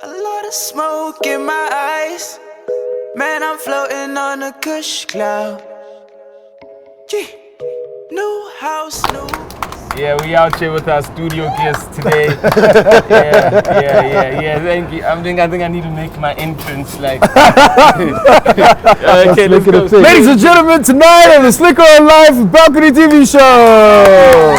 A lot of smoke in my eyes. Man, I'm floating on a kush cloud. Gee, new house, new. Yeah, we out here with our studio guests today. Yeah. Thank you. I think I need to make my entrance like. Okay, let's go. Ladies and gentlemen, tonight on the Slicker on Live Balcony TV show.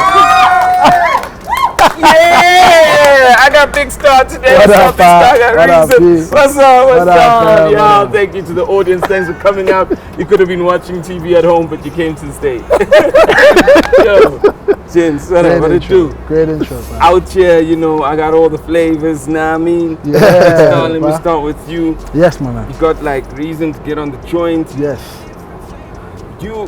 Yeah, I got Big Star today. What up, Big Star? I got What up, Reason. P? What's up? What up? Yeah, thank you to the audience. Thanks for coming out. You could have been watching TV at home, but you came to the stage. Yo, Jens, what it do? Great intro, bro. Out here, you know, I got all the flavors, nah, I mean. Yeah, Let me start with you. Yes, my man. You got like Reason to get on the joint. Yes. You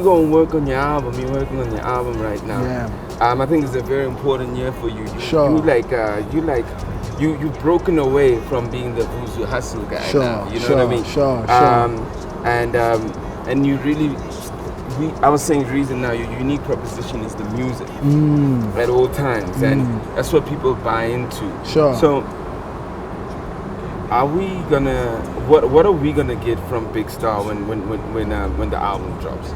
gonna work on your album. You're working on your album right now. Yeah. I think it's a very important year for you. Sure. You've broken away from being the Vuzu hustle guy now. You know what I mean? Sure. And you really, I was saying Reason now, your unique proposition is the music at all times, and that's what people buy into. Sure. So, are we gonna? What are we gonna get from Big Star when the album drops?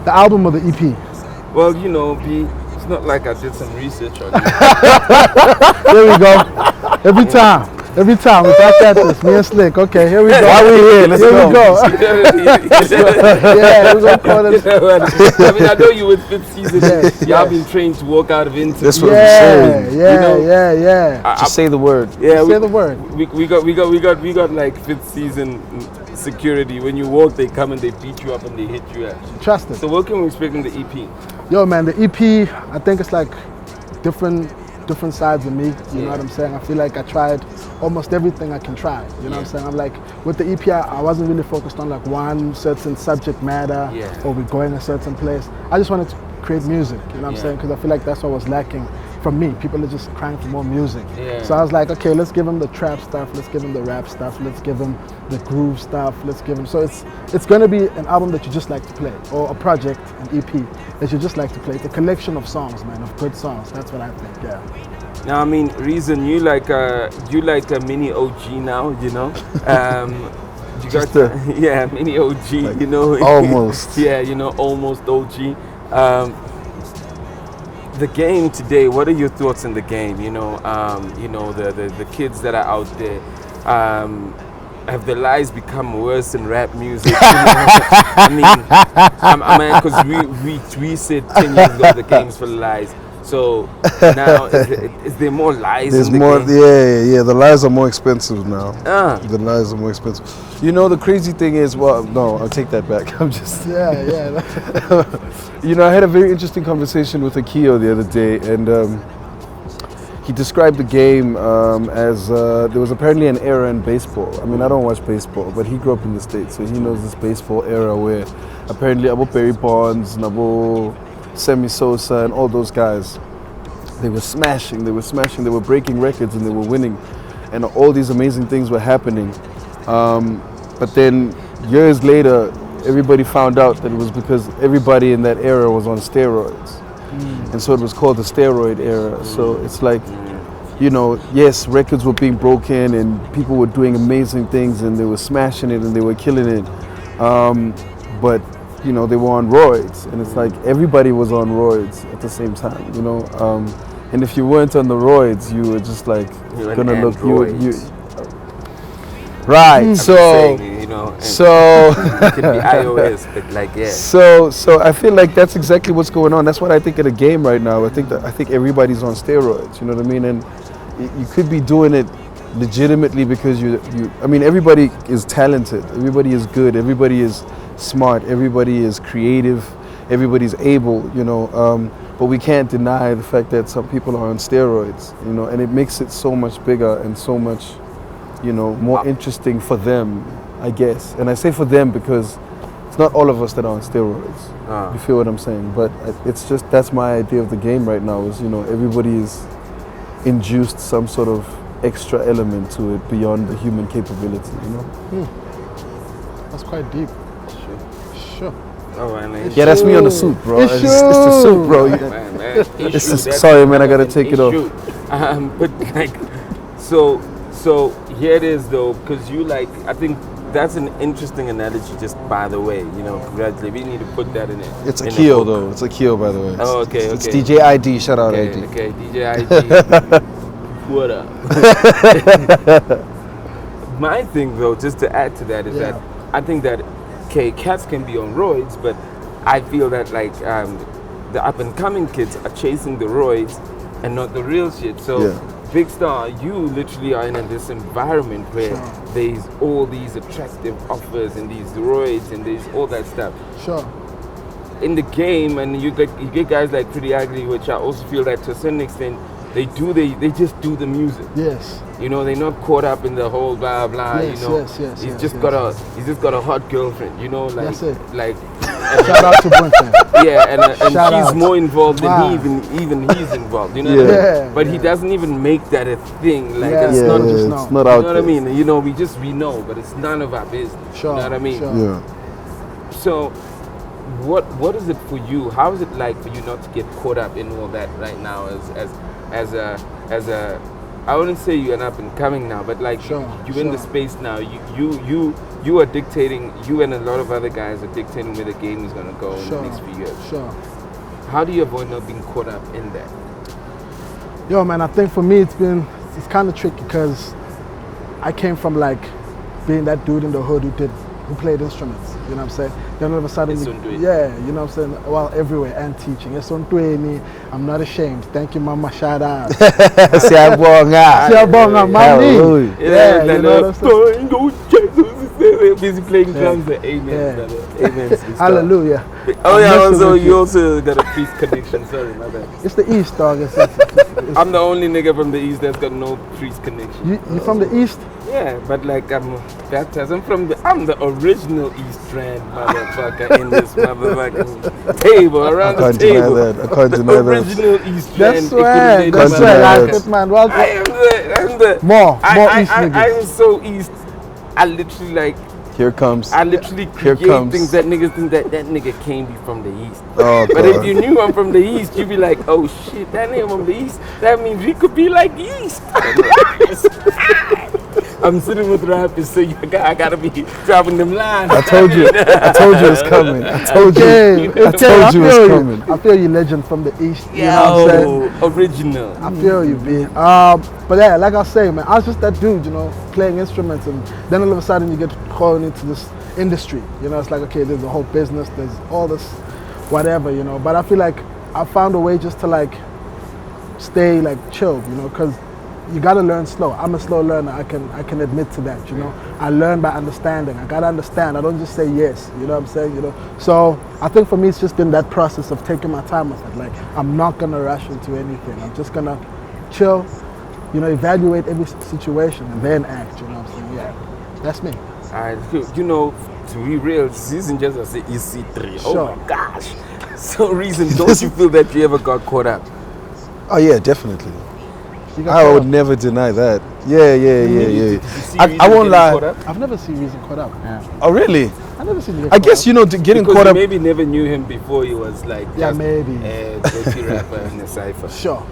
The album or the EP? Well, you know, it's not like I did some research on you. There we go. Every time we back at this. Me and Slick. Okay, here we go. Why we here? Let's go. Yeah, we're gonna call it. I mean, I know you with fifth season. Y'all been trained to walk out of interviews. That's what I'm saying. Yeah. Just say the word. Yeah, say the word. We got like fifth season security. When you walk, they come and they beat you up and they hit you up. Trust it. So what can we expect in the EP? Yo, man, the EP, I think it's like different sides of me. You know what I'm saying? I feel like I tried almost everything I can try. You know what I'm saying? I'm like, with the EP, I wasn't really focused on like one certain subject matter or we're going a certain place. I just wanted to create music. You know what I'm saying? Because I feel like that's what was lacking from me. People are just crying for more music. So I was like, okay, let's give them the trap stuff, let's give them the rap stuff, let's give them the groove stuff, let's give them. So it's going to be an album that you just like to play, or a project, an EP that you just like to play. It's a collection of songs, man, of good songs. That's what I think. Yeah. Now, I mean, Reason, you like a mini OG now, you know. You got mini OG, like, you know. Almost. Yeah, you know, almost OG. The game today, what are your thoughts on the game? You know, the kids that are out there, have their lives become worse than rap music? I mean, because we said 10 years ago the game's for lies. So now, is there more lies? There's more. Game? Yeah. The lies are more expensive now. The lies are more expensive. You know, the crazy thing is, well, no, I'll take that back. I'm just. Yeah. You know, I had a very interesting conversation with Akio the other day, and he described the game as there was apparently an era in baseball. I mean, I don't watch baseball, but he grew up in the States, so he knows this baseball era where apparently Abo Barry Bonds, Nabo Sammy Sosa, and all those guys, they were smashing, they were breaking records, and they were winning, and all these amazing things were happening. But then years later, everybody found out that it was because everybody in that era was on steroids. And so it was called the steroid era. So it's like, you know, yes, records were being broken and people were doing amazing things and they were smashing it and they were killing it. But, you know, they were on roids, and it's like everybody was on roids at the same time, you know. And if you weren't on the roids, you were just like gonna look you right. So saying, you know, so it could be iOS, but like So I feel like that's exactly what's going on. That's what I think of the game right now. I think everybody's on steroids. You know what I mean? And you could be doing it legitimately because you. I mean, everybody is talented. Everybody is good. Everybody is smart. Everybody is creative. Everybody's able. You know. But we can't deny the fact that some people are on steroids. You know, and it makes it so much bigger and so much, you know, more interesting for them, I guess. And I say for them because it's not all of us that are on steroids. You feel what I'm saying? But it's just, that's my idea of the game right now is, you know, everybody is induced some sort of extra element to it beyond the human capability, you know? That's quite deep. Sure. Oh, man. Yeah, that's me on the suit, bro. It's the suit, bro. Man. Sorry, man, I gotta take it off. But like, so So here it is though, because you like, I think that's an interesting analogy. Just by the way, congratulations. We need to put that in it. It's a in the Keo book. though. It's a Keo, by the way. Oh, okay, It's okay. DJ ID. Shout out Okay, ID. okay, DJ ID. What up? My thing though, just to add to that, is that I think that cats can be on roids, but I feel that like the up and coming kids are chasing the roids and not the real shit. So Big Star, you literally are in this environment where there's all these attractive offers and these roids and there's all that stuff. Sure. In the game, and you get guys like Pretty Ugly, which I also feel that to a certain extent they just do the music. Yes. They're not caught up in the whole blah blah. Yes, He's just got a hot girlfriend. Like That's it. like. Shout out to Brenton. Yeah, and she's Shout out. more involved than Wow. even he's involved. You know what I mean? But he doesn't even make that a thing. Like it's not just it's know. not out You know what I there. mean? We know, but it's none of our business. Sure. You know what I mean? Sure. Yeah. So, what is it for you? How is it like for you not to get caught up in all that right now as a I wouldn't say you're an up and coming now, but like you're in the space now. You are dictating. You and a lot of other guys are dictating where the game is gonna go in the next few years. Sure. How do you avoid not being caught up in that? Yo, man, I think for me it's kind of tricky because I came from like being that dude in the hood who played instruments. You know what I'm saying? Then all of a sudden, you know what I'm saying? Well, everywhere, and teaching. I'm not ashamed. Thank you, Mama. Shout out. Siyabonga, mami. Yeah, you know what I'm saying? Busy playing drums. Amen. Brother. Amen. Hallelujah. Oh yeah. Also, you also got a priest connection. Sorry, my bad. It's the East, dog. I'm the only nigga from the East that's got no priest connection. You from the East? Yeah, but like I'm baptized. I'm the original East Strand motherfucker in this motherfucking table around the table. I can't deny that. Original East Strand. That's right. That's right. Man, well, I'm the more East niggas. I'm so East. I literally like. Here comes. I literally create things that niggas think that nigga can't be from the East. Oh, but if you knew I'm from the East, you'd be like, oh shit, that nigga from the East. That means we could be like East. I'm sitting with rappers, so I gotta be dropping them lines. I told you it's coming. I told you it's coming. I feel you, legend from the East. Yo, you know what I'm saying? original. I feel you, B. But yeah, like I say, man, I was just that dude, playing instruments, and then all of a sudden you get called into this industry. It's like, okay, there's a whole business, there's all this, whatever, But I feel like I found a way just to like stay like chilled, because you gotta learn slow. I'm a slow learner. I can admit to that. I learn by understanding. I gotta understand. I don't just say yes. You know what I'm saying? So I think for me, it's just been that process of taking my time with it. Like I'm not gonna rush into anything. I'm just gonna chill. Evaluate every situation and then act. You know what I'm saying? Yeah, that's me. To be real, this isn't just as an EC3. Sure. Oh my gosh. So reason, don't you feel that you ever got caught up? Oh yeah, definitely. I would never deny that. Yeah. I won't lie. I've never seen Reason caught up. Yeah. Oh really? I've never seen him. I guess getting because caught up. Maybe never knew him before he was like maybe a dirty rapper in a cipher. Sure.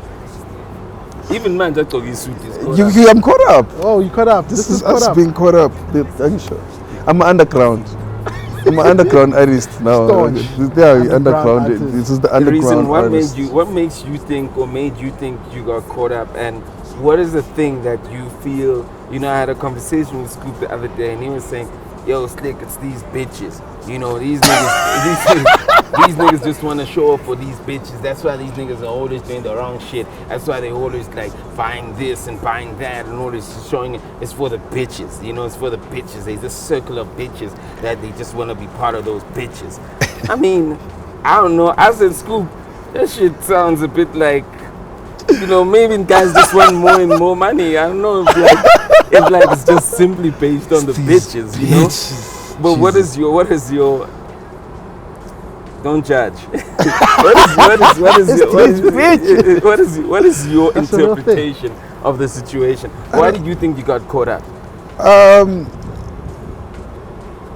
Even man that talk his suit is I'm caught up. Oh, you caught up. This is us being caught up. Are you sure? I'm an underground. I'm an underground artist now. Underground. This is the underground artist. What makes you think or made you think you got caught up, and what is the thing that you feel? I had a conversation with Scoop the other day, and he was saying, "Yo, Slick, it's these bitches. These niggas, these niggas just want to show up for these bitches. That's why these niggas are always doing the wrong shit. That's why they always like buying this and buying that and always showing it. It's for the bitches. It's for the bitches. There's a circle of bitches that they just want to be part of those bitches." I mean, I don't know. I said, Scoop, that shit sounds a bit like, maybe guys just want more and more money. I don't know if it's just simply based on the bitches, But Jesus. what is your don't judge. what is your That's the real interpretation of the situation? Why did you think you got caught up?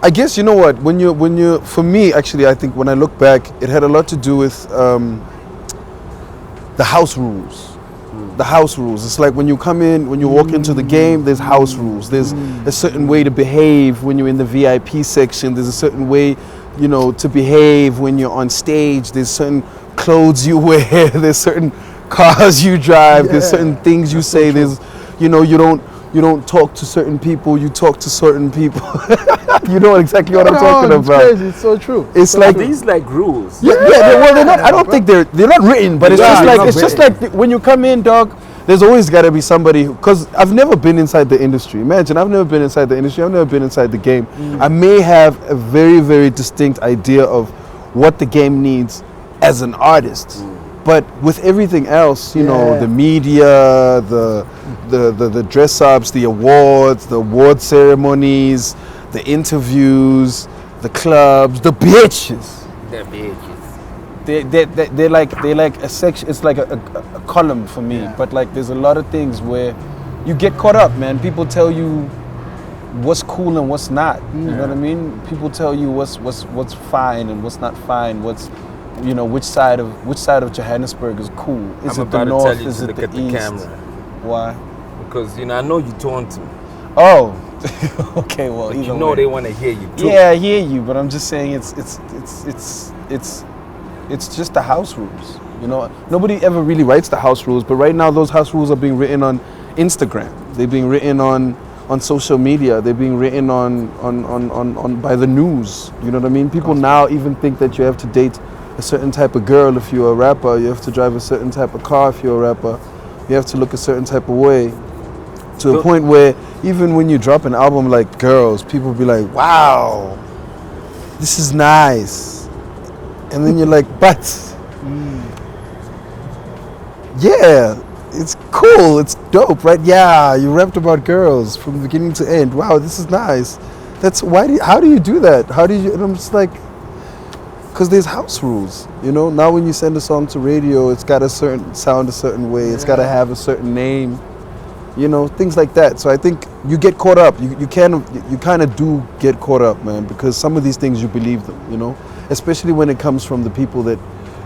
I guess you know what, for me actually, I think when I look back, it had a lot to do with the house rules. the house rules. It's like when you come in, when you walk into the game, there's house rules. There's a certain way to behave when you're in the VIP section. There's a certain way, you know, to behave when you're on stage. There's certain clothes you wear. There's certain cars you drive. There's certain things you say. There's, you know, you don't talk to certain people. You talk to certain people. You know exactly what I'm talking It's about. crazy. It's so true. It's like These like rules. well, they're not. I don't think they're not written, but it's just like when you come in, dog. There's always got to be somebody. Because I've never been inside the industry. Imagine, I've never been inside the industry. I've never been inside the game. I may have a very, very distinct idea of what the game needs as an artist. But with everything else, you know, the media, the dress ups, the award ceremonies, the interviews, the clubs, the bitches. They're bitches. They're like a section. It's like a column for me. But like, there's a lot of things where you get caught up, man. People tell you what's cool and what's not. You know what I mean? People tell you what's fine and what's not fine. What's, you know, which side of Johannesburg is cool. Is I'm it the about to north? tell you Is to it look the at the east? camera. Why? Because, you know, I know you taunt me. Oh, okay. Well, But either you know way. they want to hear you too. Yeah, I hear you, but I'm just saying it's just the house rules. You know, nobody ever really writes the house rules, but right now those house rules are being written on Instagram. They're being written on social media. They're being written on by the news. You know what I mean? People now even think that you have to date a certain type of girl if you're a rapper. You have to drive a certain type of car if you're a rapper. You have to look a certain type of way. To a point where even when you drop an album like Girls, people be like, wow, this is nice. And then you're like, but, yeah, it's cool, it's dope, right? Yeah, you rapped about girls from beginning to end. Wow, this is nice. How do you do that? And I'm just like, because there's house rules, you know? Now when you send a song to radio, it's got to sound a certain way. It's got to have a certain name. You know, things like that. So I think you get caught up. You kind of do get caught up, man, because some of these things you believe them, you know, especially when it comes from the people that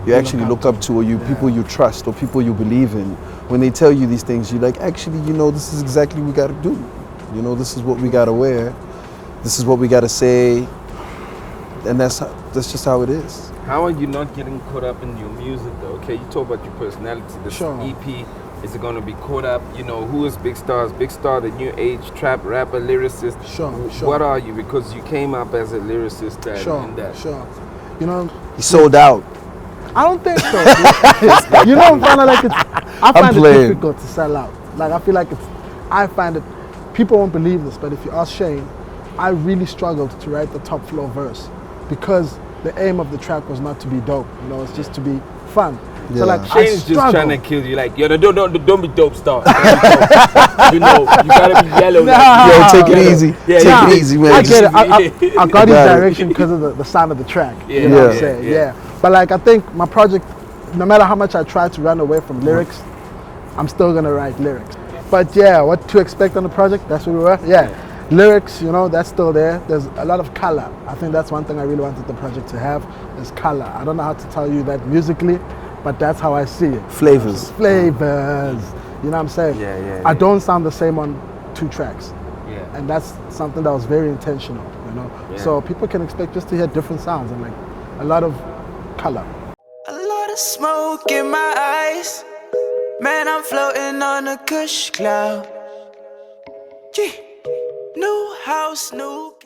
you actually look up to, or people you trust, or people you believe in. When they tell you these things, you're like, actually, you know, this is exactly what we got to do. You know, this is what we got to wear. This is what we got to say, and that's just how it is. How are you not getting caught up in your music though? Okay, you talk about your personality. This EP. Is it going to be caught up? You know, who is Big Star? Is Big Star the new age trap rapper, lyricist? Sure. What are you? Because you came up as a lyricist and that. Sure. You know, He sold out. I don't think so. You know, I find it difficult to sell out. Like, I feel like I find it, people won't believe this, but if you ask Shane, I really struggled to write the top floor verse because the aim of the track was not to be dope. You know, it's just to be fun. Yeah. So like, Shane's just trying to kill you. Like, yo, don't be dope star. You know, you gotta be yellow. Yo, take it easy. Yeah, take it easy, man. I get it. I got his direction because of the sound of the track. You know what I'm saying? Yeah. But like, I think my project, no matter how much I try to run away from lyrics, I'm still gonna write lyrics. But yeah, what to expect on the project? That's what we were. Yeah. Lyrics, you know, that's still there. There's a lot of color. I think that's one thing I really wanted the project to have, is color. I don't know how to tell you that musically, but that's how I see it. Flavors. Flavors. You know what I'm saying? I don't sound the same on 2 tracks. Yeah. And that's something that was very intentional, you know? Yeah. So people can expect just to hear different sounds and like a lot of color. A lot of smoke in my eyes. Man, I'm floating on a kush cloud. Gee, new house, new